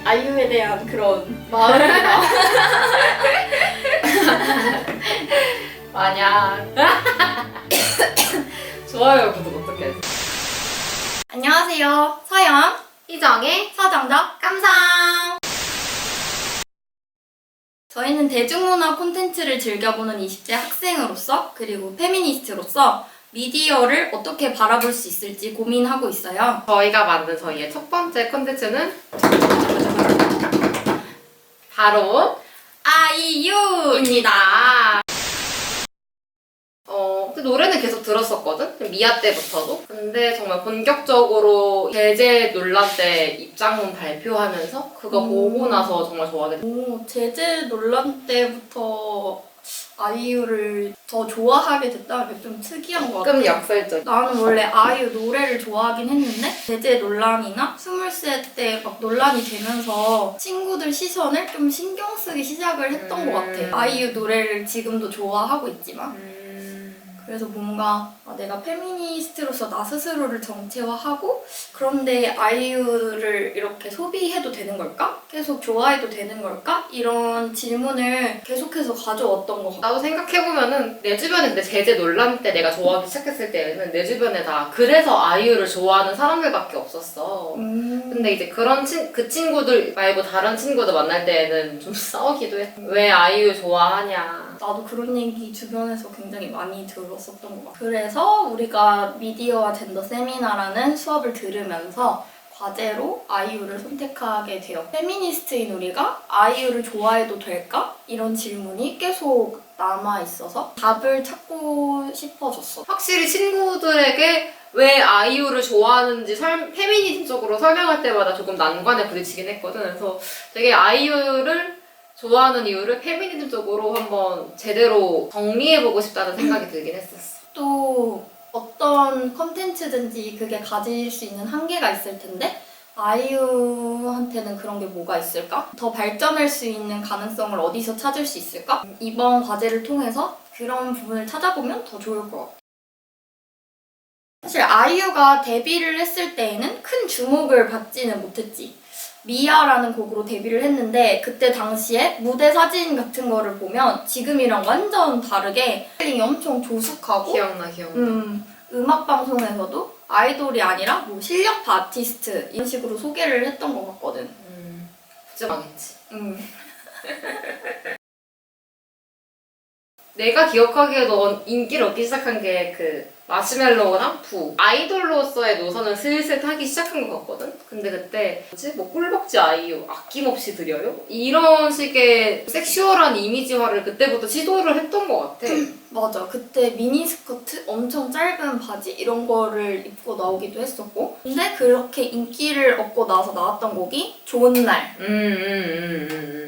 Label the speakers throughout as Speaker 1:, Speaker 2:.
Speaker 1: 아이유에 대한 그런 마음이 나.
Speaker 2: 만약 좋아요 구독 어떻게 해요?
Speaker 1: 안녕하세요. 서영,
Speaker 2: 희정의
Speaker 1: 서정적 깜상. 저희는 대중문화 콘텐츠를 즐겨보는 20대 학생으로서 그리고 페미니스트로서 미디어를 어떻게 바라볼 수 있을지 고민하고 있어요.
Speaker 2: 저희가 만든 저희의 첫 번째 콘텐츠는 바로
Speaker 1: 아이유입니다.
Speaker 2: 근데 노래는 계속 들었었거든? 미아 때부터도. 근데 정말 본격적으로 제재 논란 때 입장문 발표하면서 그거 보고 나서 정말 좋아하게 됐어.
Speaker 1: 제재 논란 때부터 아이유를 더 좋아하게 됐다는 게 좀 특이한 것 같아.
Speaker 2: 조금 역설적.
Speaker 1: 나는 원래 아이유 노래를 좋아하긴 했는데 제재 논란이나 스물세 때 막 논란이 되면서 친구들 시선을 좀 신경 쓰기 시작을 했던 것 같아. 아이유 노래를 지금도 좋아하고 있지만 그래서 뭔가 내가 페미니스트로서 나 스스로를 정체화하고 그런데 아이유를 이렇게 소비해도 되는 걸까? 계속 좋아해도 되는 걸까? 이런 질문을 계속해서 가져왔던 것 같아.
Speaker 2: 나도 생각해보면은 내 주변에 근데 제재 논란 때 내가 좋아하기 시작했을 때는 내 주변에 다 그래서 아이유를 좋아하는 사람들밖에 없었어. 근데 이제 그 친구들 말고 다른 친구들 만날 때는 좀 싸우기도 해. 왜 아이유 좋아하냐.
Speaker 1: 나도 그런 얘기 주변에서 굉장히 많이 들었었던 것 같아. 그래서 우리가 미디어와 젠더 세미나라는 수업을 들으면서 과제로 아이유를 선택하게 되어 페미니스트인 우리가 아이유를 좋아해도 될까? 이런 질문이 계속 남아있어서 답을 찾고 싶어졌어.
Speaker 2: 확실히 친구들에게 왜 아이유를 좋아하는지 페미니즘적으로 설명할 때마다 조금 난관에 부딪히긴 했거든. 그래서 되게 아이유를 좋아하는 이유를 페미니즘적으로 한번 제대로 정리해보고 싶다는 생각이 들긴 했었어.
Speaker 1: 또 어떤 컨텐츠든지 그게 가질 수 있는 한계가 있을 텐데 아이유한테는 그런 게 뭐가 있을까? 더 발전할 수 있는 가능성을 어디서 찾을 수 있을까? 이번 과제를 통해서 그런 부분을 찾아보면 더 좋을 것 같아. 사실 아이유가 데뷔를 했을 때에는 큰 주목을 받지는 못했지. 미아라는 곡으로 데뷔를 했는데 그때 당시에 무대 사진 같은 거를 보면 지금이랑 완전 다르게 스타일링이 엄청 조숙하고
Speaker 2: 기억나.
Speaker 1: 음악 방송에서도 아이돌이 아니라 뭐 실력파 아티스트 이런 식으로 소개를 했던 것 같거든.
Speaker 2: 진짜 망했지. 내가 기억하기에도 인기를 얻기 시작한 게 그 마시멜로우랑 부 아이돌로서의 노선을 슬슬 타기 시작한 것 같거든? 근데 그때 뭐지? 뭐 꿀벅지 아이유 아낌없이 드려요? 이런 식의 섹슈얼한 이미지화를 그때부터 시도를 했던 것 같아.
Speaker 1: 맞아. 그때 미니스커트, 엄청 짧은 바지 이런 거를 입고 나오기도 했었고 근데 그렇게 인기를 얻고 나서 나왔던 곡이 좋은 날.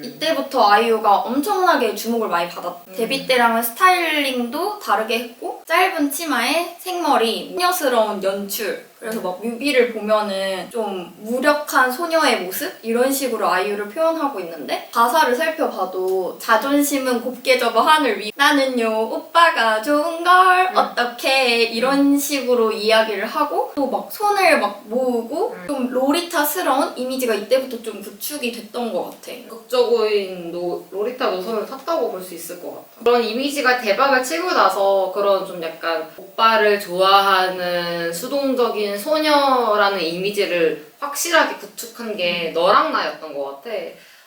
Speaker 1: 이때부터 아이유가 엄청나게 주목을 많이 받았다. 데뷔 때랑은 스타일링도 다르게 했고 짧은 치마에 생머리, 소녀스러운 연출 그래서 막 뮤비를 보면은 좀 무력한 소녀의 모습? 이런 식으로 아이유를 표현하고 있는데 가사를 살펴봐도 자존심은 곱게 접어 하늘 위 나는요 오빠가 좋은 걸 어떻게 이런 식으로 이야기를 하고 또 막 손을 막 모으고 좀 로리타스러운 이미지가 이때부터 좀 구축이 됐던 것 같아.
Speaker 2: 극적인 로리타 노선을 탔다고 볼 수 있을 것 같아. 그런 이미지가 대박을 치고 나서 그런 좀 약간 오빠를 좋아하는 수동적인 소녀라는 이미지를 확실하게 구축한 게 너랑 나였던 것 같아.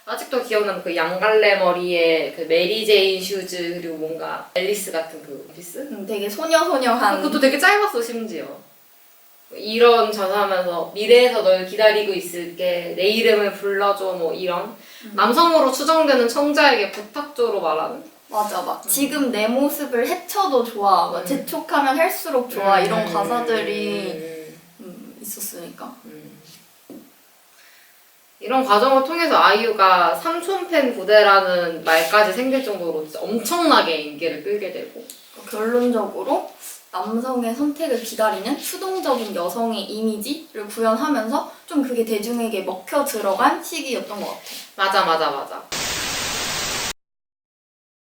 Speaker 2: 아직도 기억나는 그 양갈래 머리에 그 메리 제인 슈즈 그리고 뭔가 앨리스 같은 그 원피스?
Speaker 1: 되게 소녀소녀한
Speaker 2: 그것도 되게 짧았어 심지어. 이런 전화하면서 미래에서 널 기다리고 있을게 내 이름을 불러줘 뭐 이런 남성으로 추정되는 청자에게 부탁조로 말하는
Speaker 1: 맞아 막 지금 내 모습을 해쳐도 좋아 막 재촉하면 할수록 좋아 이런 가사들이 있었으니까
Speaker 2: 이런 과정을 통해서 아이유가 삼촌팬 부대라는 말까지 생길 정도로 진짜 엄청나게 인기를 끌게 되고
Speaker 1: 결론적으로 남성의 선택을 기다리는 수동적인 여성의 이미지를 구현하면서 좀 그게 대중에게 먹혀 들어간 시기였던 것 같아.
Speaker 2: 맞아.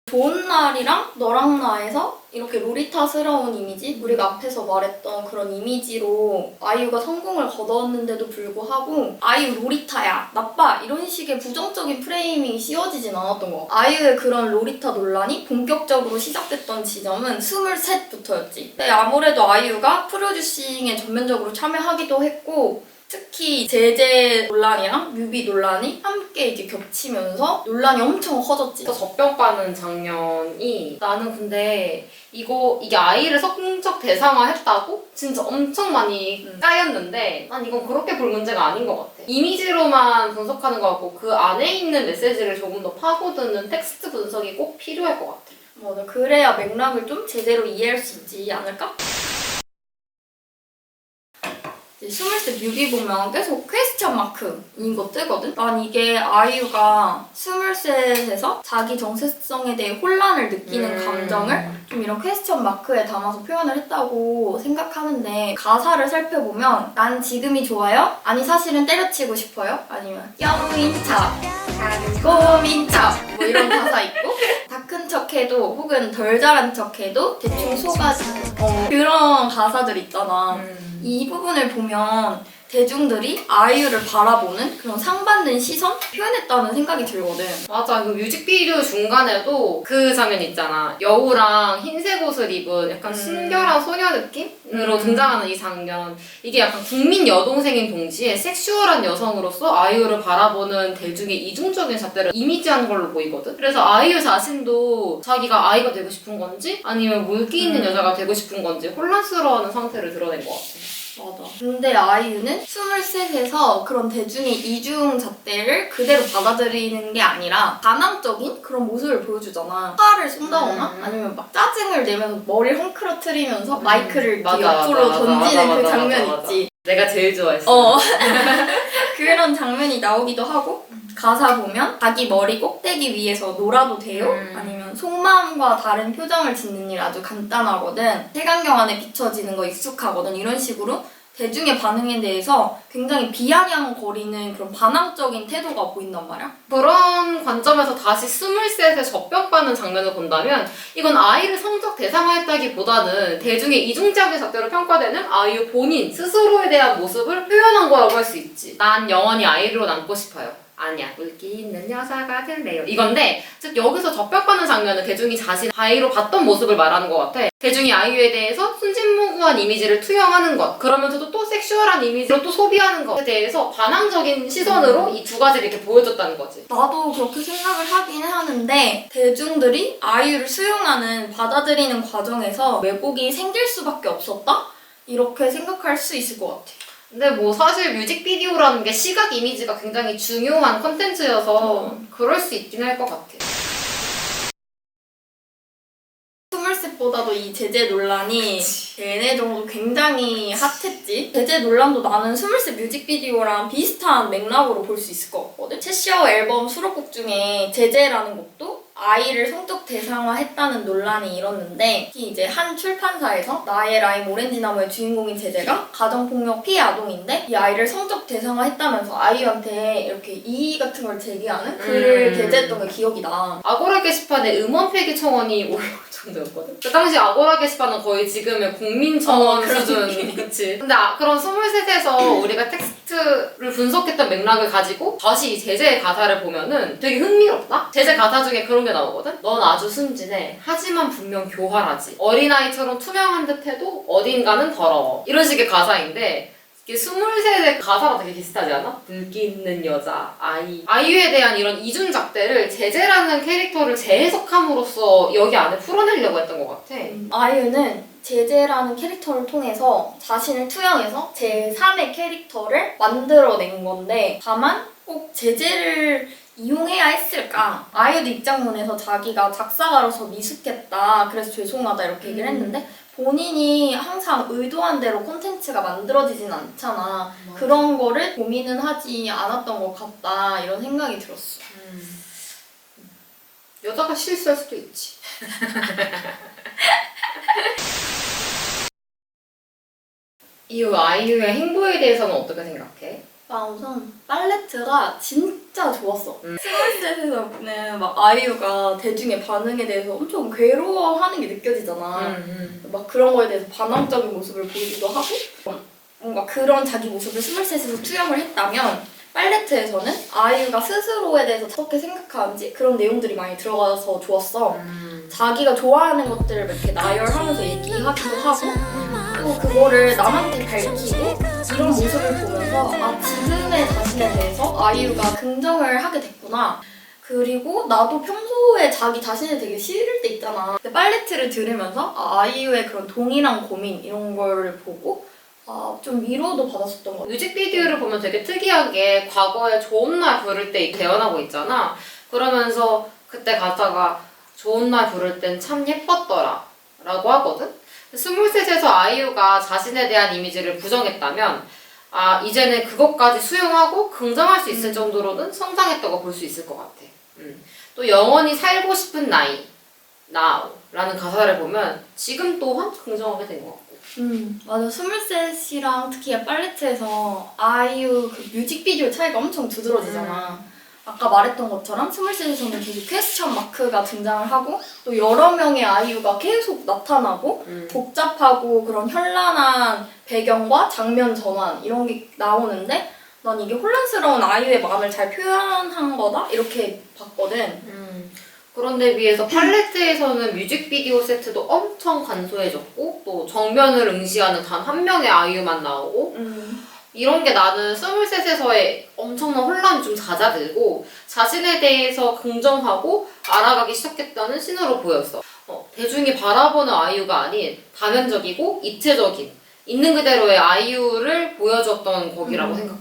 Speaker 1: 좋은 날이랑 너랑 나에서 이렇게 로리타스러운 이미지, 우리가 앞에서 말했던 그런 이미지로 아이유가 성공을 거뒀는데도 불구하고 아이유 로리타야, 나빠 이런 식의 부정적인 프레이밍이 씌워지진 않았던 것 같아. 아이유의 그런 로리타 논란이 본격적으로 시작됐던 지점은 23부터였지. 근데 아무래도 아이유가 프로듀싱에 전면적으로 참여하기도 했고 특히 제재 논란이랑 뮤비 논란이 함께 이제 겹치면서 논란이 엄청 커졌지.
Speaker 2: 젖병 장면이 나는 근데 이게 아이를 성적 대상화했다고? 진짜 엄청 많이 까였는데 난 이건 그렇게 볼 문제가 아닌 것 같아. 이미지로만 분석하는 것 같고 그 안에 있는 메시지를 조금 더 파고드는 텍스트 분석이 꼭 필요할 것 같아.
Speaker 1: 맞아. 그래야 맥락을 좀 제대로 이해할 수 있지 않을까? 스물셋 뮤비 보면 계속 퀘스천 마크인 거 뜨거든? 난 이게 아이유가 스물셋에서 자기 정체성에 대해 혼란을 느끼는 감정을 좀 이런 퀘스천 마크에 담아서 표현을 했다고 생각하는데 가사를 살펴보면 난 지금이 좋아요? 아니 사실은 때려치고 싶어요? 아니면 여우인 척, 나는 곰인 척 뭐 이런 가사 있고 다 큰 척해도 혹은 덜 잘한 척해도 대충 속아지는 그런 가사들 있잖아. 이 부분을 보면 대중들이 아이유를 바라보는 그런 상반된 시선? 표현했다는 생각이 들거든.
Speaker 2: 맞아. 그 뮤직비디오 중간에도 그 장면 있잖아. 여우랑 흰색 옷을 입은 약간 순결한 소녀 느낌으로 등장하는 이 장면. 이게 약간 국민 여동생인 동시에 섹슈얼한 여성으로서 아이유를 바라보는 대중의 이중적인 잣대를 이미지하는 걸로 보이거든. 그래서 아이유 자신도 자기가 아이가 되고 싶은 건지 아니면 물기 있는 여자가 되고 싶은 건지 혼란스러워하는 상태를 드러낸 것 같아.
Speaker 1: 맞아. 근데 아이유는 23에서 그런 대중의 이중 잣대를 그대로 받아들이는 게 아니라 반항적인 그런 모습을 보여주잖아. 화를 쏜다거나 아니면 막 짜증을 내면서 머리를 헝클어트리면서 마이크를 이렇게 옆으로 던지는 그 장면 있지.
Speaker 2: 내가 제일 좋아했어.
Speaker 1: 그런 장면이 나오기도 하고 가사 보면 자기 머리 꼭대기 위에서 놀아도 돼요? 아니면 속마음과 다른 표정을 짓는 일 아주 간단하거든. 색안경 안에 비춰지는 거 익숙하거든. 이런 식으로 대중의 반응에 대해서 굉장히 비아냥거리는 그런 반항적인 태도가 보인단 말이야.
Speaker 2: 그런 관점에서 다시 23의 젖병 장면을 본다면 이건 아이를 성적 대상화했다기보다는 대중의 이중적인 잣대로 평가되는 아이유 본인 스스로에 대한 모습을 표현한 거라고 할 수 있지. 난 영원히 아이로 남고 싶어요. 아니야, 물기 있는 여자가 될래요. 이건데, 즉 여기서 젖병 장면은 대중이 자신 아이로 봤던 모습을 말하는 것 같아. 대중이 아이유에 대해서 순진무구한 이미지를 투영하는 것, 그러면서도 또 섹슈얼한 이미지로 또 소비하는 것에 대해서 반항적인 시선으로 이 두 가지를 이렇게 보여줬다는 거지.
Speaker 1: 나도 그렇게 생각을 하긴 하는데 대중들이 아이유를 수용하는, 받아들이는 과정에서 왜곡이 생길 수밖에 없었다? 이렇게 생각할 수 있을 것 같아.
Speaker 2: 근데 뭐 사실 뮤직비디오라는 게 시각 이미지가 굉장히 중요한 컨텐츠여서 그럴 수 있긴 할 것 같아.
Speaker 1: 스물셋보다도 이 제재 논란이 얘네 정도 굉장히 핫했지. 제재 논란도 나는 스물셋 뮤직비디오랑 비슷한 맥락으로 볼 수 있을 것 같거든. 채시어 앨범 수록곡 중에 제재라는 곡도 아이를 성적 대상화했다는 논란이 일었는데 특히 이제 한 출판사에서 나의 라임 오렌지나무의 주인공인 제재가 가정폭력 피해 아동인데 이 아이를 성적 대상화했다면서 아이유한테 이렇게 이의 같은 걸 제기하는 글을 게재했던 게 기억이 나.
Speaker 2: 아고라 게시판에 음원 폐기 청원이 올라올 정도였거든? 그 당시 아고라 게시판은 거의 지금의 국민청원 수준. 그치? 근데 그런 23에서 우리가 텍스트를 분석했던 맥락을 가지고 다시 이 제재의 가사를 보면은 되게 흥미롭다? 제재 가사 중에 그런 게 나오거든? 넌 아주 순진해. 하지만 분명 교활하지. 어린아이처럼 투명한 듯해도 어딘가는 더러워. 이런 식의 가사인데 이게 23의 가사가 되게 비슷하지 않아? 물기 있는 여자, 아이. 아이유에 대한 이런 이중잣대를 제재라는 캐릭터를 재해석함으로써 여기 안에 풀어내려고 했던 것 같아.
Speaker 1: 아이유는 제재라는 캐릭터를 통해서 자신을 투영해서 제3의 캐릭터를 만들어낸 건데 다만 꼭 제재를 이용해야 했을까? 아이유도 입장문에서 자기가 작사가로서 미숙했다. 그래서 죄송하다 이렇게 얘기를 했는데 본인이 항상 의도한 대로 콘텐츠가 만들어지진 않잖아. 그런 거를 고민은 하지 않았던 것 같다. 이런 생각이 들었어.
Speaker 2: 여자가 실수할 수도 있지. 이후 아이유의 행보에 대해서는 어떻게 생각해?
Speaker 1: 나 우선 팔레트가 진짜 숫자가 좋았어. 23에서는 막 아이유가 대중의 반응에 대해서 엄청 괴로워하는 게 느껴지잖아. 막 그런 거에 대해서 반항적인 모습을 보이기도 하고 뭔가 그런 자기 모습을 23에서 투영을 했다면 팔레트에서는 아이유가 스스로에 대해서 어떻게 생각하는지 그런 내용들이 많이 들어가서 좋았어. 자기가 좋아하는 것들을 이렇게 나열하면서 얘기하기도 하고 또 그거를 남한테 밝히고 이런 모습을 보면서 아 지금의 자신에 대해서 아이유가 긍정을 하게 됐구나. 그리고 나도 평소에 자기 자신을 되게 싫을 때 있잖아. 근데 팔레트를 들으면서 아이유의 그런 동일한 고민 이런 걸 보고 좀 위로도 받았었던 것 같아.
Speaker 2: 뮤직비디오를 보면 되게 특이한 게 과거에 좋은 날 부를 때 재현하고 있잖아. 그러면서 그때 가사가 좋은 날 부를 땐 참 예뻤더라 라고 하거든? 23에서 아이유가 자신에 대한 이미지를 부정했다면 이제는 그것까지 수용하고 긍정할 수 있을 정도로는 성장했다고 볼 수 있을 것 같아. 또 영원히 살고 싶은 나이 now 라는 가사를 보면 지금 또한 긍정하게 된 것 같고.
Speaker 1: 맞아. 23이랑 특히 팔레트에서 아이유 그 뮤직비디오 차이가 엄청 두드러지잖아. 아까 말했던 것처럼 23에서는 계속 퀘스천 마크가 등장을 하고 또 여러 명의 아이유가 계속 나타나고 복잡하고 그런 현란한 배경과 장면 전환 이런 게 나오는데 난 이게 혼란스러운 아이유의 마음을 잘 표현한 거다? 이렇게 봤거든.
Speaker 2: 그런데 비해서 팔레트에서는 뮤직비디오 세트도 엄청 간소해졌고 또 정면을 응시하는 단 한 명의 아이유만 나오고 이런 게 나는 23에서의 엄청난 혼란이 좀 잦아들고 자신에 대해서 긍정하고 알아가기 시작했다는 신호로 보였어. 대중이 바라보는 아이유가 아닌 다면적이고 입체적인 있는 그대로의 아이유를 보여줬던 곡이라고 생각해.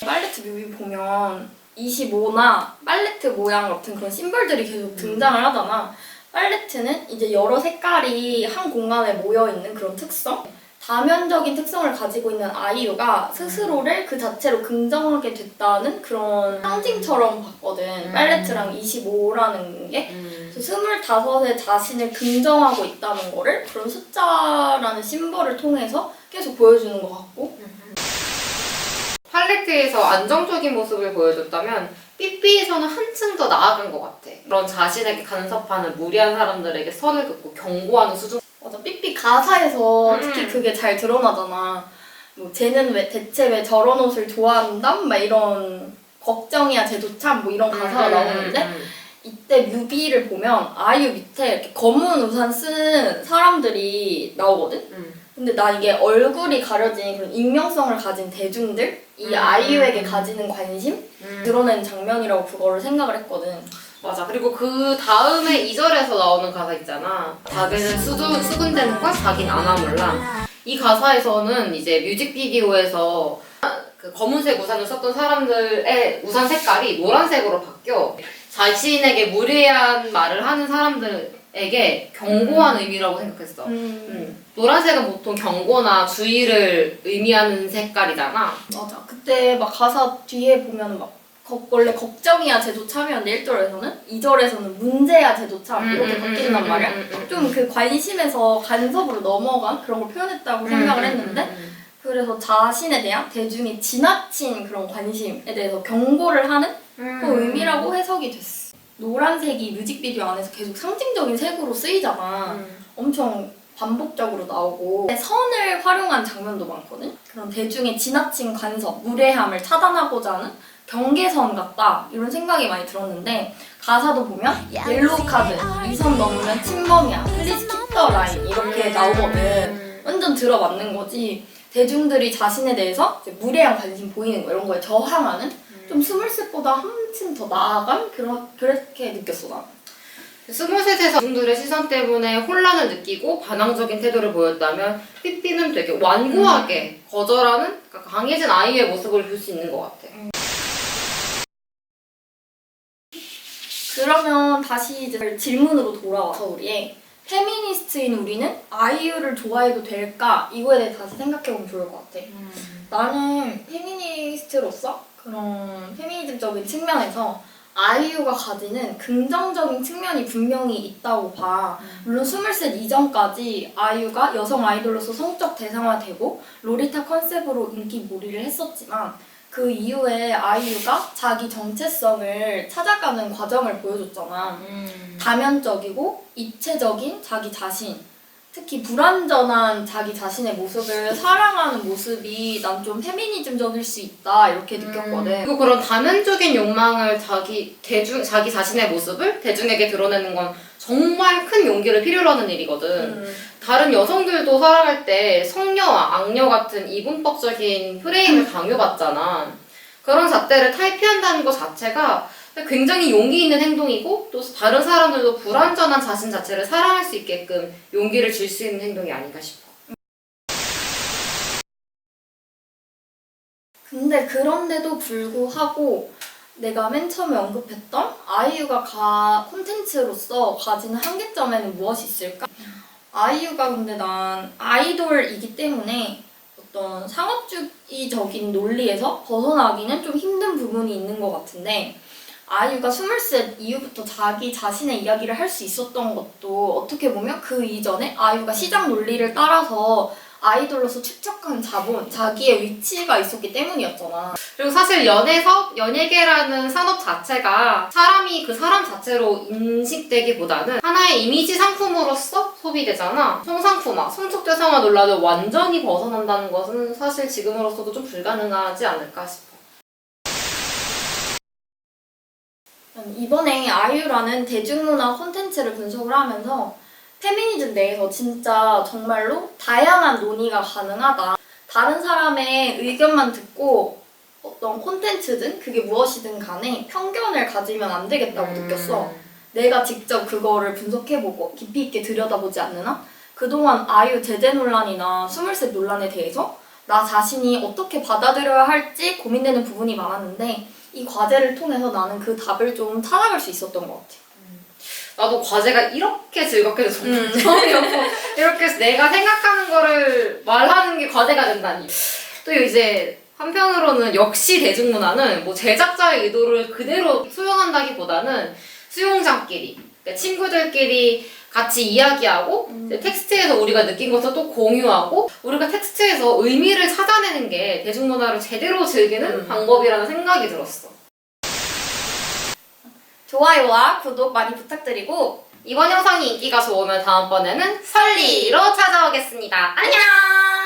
Speaker 1: 팔레트 뮤비 보면 25나 팔레트 모양 같은 그런 심벌들이 계속 등장을 하잖아. 팔레트는 이제 여러 색깔이 한 공간에 모여있는 그런 특성? 다면적인 특성을 가지고 있는 아이유가 스스로를 그 자체로 긍정하게 됐다는 그런 상징처럼 봤거든. 팔레트랑 25라는 게. 그래서 25의 자신을 긍정하고 있다는 거를 그런 숫자라는 심벌을 통해서 계속 보여주는 것 같고.
Speaker 2: 팔레트에서 안정적인 모습을 보여줬다면 삐삐에서는 한층 더 나아간 것 같아. 그런 자신에게 간섭하는 무리한 사람들에게 선을 긋고 경고하는 수준.
Speaker 1: 맞아. 삐삐 가사에서 특히 그게 잘 드러나잖아. 뭐 쟤는 대체 왜 저런 옷을 좋아한다? 막 이런 걱정이야 쟤도 참 뭐 이런 가사가 나오는데 이때 뮤비를 보면 아이유 밑에 이렇게 검은 우산 쓴 사람들이 나오거든? 근데 나 이게 얼굴이 가려진 그런 익명성을 가진 대중들? 이 아이유에게 가지는 관심? 드러낸 장면이라고 그거를 생각을 했거든.
Speaker 2: 맞아. 그리고 그 다음에 2절에서 나오는 가사 있잖아. 자기는 수근대 눈과 자긴 아나 몰라. 이 가사에서는 이제 뮤직비디오에서 그 검은색 우산을 썼던 사람들의 우산 색깔이 노란색으로 바뀌어 자신에게 무례한 말을 하는 사람들에게 경고한 의미라고 생각했어. 노란색은 보통 경고나 주의를 의미하는 색깔이잖아.
Speaker 1: 맞아. 그때 막 가사 뒤에 보면 막 원래 걱정이야 쟤도 참이었는데 1절에서는 2절에서는 문제야 쟤도 참 이렇게 바뀐단 말이야. 좀 그 관심에서 간섭으로 넘어간 그런 걸 표현했다고 생각을 했는데 그래서 자신에 대한 대중의 지나친 그런 관심에 대해서 경고를 하는 그 의미라고 해석이 됐어. 노란색이 뮤직비디오 안에서 계속 상징적인 색으로 쓰이잖아. 엄청 반복적으로 나오고 선을 활용한 장면도 많거든. 그런 대중의 지나친 간섭, 무례함을 차단하고자 하는 경계선 같다 이런 생각이 많이 들었는데 가사도 보면 옐로우 카드, 이 선 넘으면 침범이야, 플리즈 킵 더 라인 이렇게 나오거든. 완전 들어맞는 거지. 대중들이 자신에 대해서 이제 무례한 관심 보이는 거 이런 거에 저항하는 좀 23보다 한층 더 나아간 그렇게 느꼈어 나.
Speaker 2: 23에서 대중들의 시선 때문에 혼란을 느끼고 반항적인 태도를 보였다면 삐삐는 되게 완고하게 거절하는 그러니까 강해진 아이의 모습을 볼 수 있는 것 같아.
Speaker 1: 그러면 다시 이제 질문으로 돌아와서 우리의 페미니스트인 우리는 아이유를 좋아해도 될까? 이거에 대해 다시 생각해보면 좋을 것 같아. 나는 페미니스트로서 그런 페미니즘적인 측면에서 아이유가 가지는 긍정적인 측면이 분명히 있다고 봐. 물론 23 이전까지 아이유가 여성 아이돌로서 성적 대상화되고 로리타 컨셉으로 인기몰이를 했었지만 그 이후에 아이유가 자기 정체성을 찾아가는 과정을 보여줬잖아. 다면적이고 입체적인 자기 자신, 특히 불완전한 자기 자신의 모습을 사랑하는 모습이 난 좀 페미니즘적일 수 있다 이렇게 느꼈거든.
Speaker 2: 그리고 그런 다면적인 욕망을 자기 자신의 모습을 대중에게 드러내는 건 정말 큰 용기를 필요로 하는 일이거든. 다른 여성들도 살아갈 때 성녀와 악녀 같은 이분법적인 프레임을 강요받잖아. 그런 잣대를 탈피한다는 것 자체가 굉장히 용기 있는 행동이고 또 다른 사람들도 불완전한 자신 자체를 사랑할 수 있게끔 용기를 줄 수 있는 행동이 아닌가 싶어.
Speaker 1: 근데 그런데도 불구하고 내가 맨 처음에 언급했던 아이유가 콘텐츠로서 가지는 한계점에는 무엇이 있을까? 아이유가 근데 난 아이돌이기 때문에 어떤 상업주의적인 논리에서 벗어나기는 좀 힘든 부분이 있는 것 같은데 아이유가 23 이후부터 자기 자신의 이야기를 할 수 있었던 것도 어떻게 보면 그 이전에 아이유가 시장 논리를 따라서 아이돌로서 축적한 자본, 자기의 위치가 있었기 때문이었잖아.
Speaker 2: 그리고 사실 연예계라는 산업 자체가 사람이 그 사람 자체로 인식되기보다는 하나의 이미지 상품으로서 소비되잖아. 성상품화, 성적대상화 논란을 완전히 벗어난다는 것은 사실 지금으로서도 좀 불가능하지 않을까 싶어.
Speaker 1: 이번에 아이유라는 대중문화 콘텐츠를 분석을 하면서 페미니즘 내에서 진짜 정말로 다양한 논의가 가능하다. 다른 사람의 의견만 듣고 어떤 콘텐츠든 그게 무엇이든 간에 편견을 가지면 안 되겠다고 느꼈어. 내가 직접 그거를 분석해보고 깊이 있게 들여다보지 않는 한 그동안 아이유 제재 논란이나 23 논란에 대해서 나 자신이 어떻게 받아들여야 할지 고민되는 부분이 많았는데 이 과제를 통해서 나는 그 답을 좀 찾아갈 수 있었던 것 같아.
Speaker 2: 나도 과제가 이렇게 즐겁게 정말 처음이었고 이렇게 해서 내가 생각하는 거를 말하는 게 과제가 된다니. 또 이제 한편으로는 역시 대중문화는 뭐 제작자의 의도를 그대로 수용한다기보다는 수용자끼리, 그러니까 친구들끼리 같이 이야기하고 텍스트에서 우리가 느낀 것을 또 공유하고 우리가 텍스트에서 의미를 찾아내는 게 대중문화를 제대로 즐기는 방법이라는 생각이 들었어.
Speaker 1: 좋아요와 구독 많이 부탁드리고
Speaker 2: 이번 영상이 인기가 좋으면 다음번에는 설리로 찾아오겠습니다. 안녕!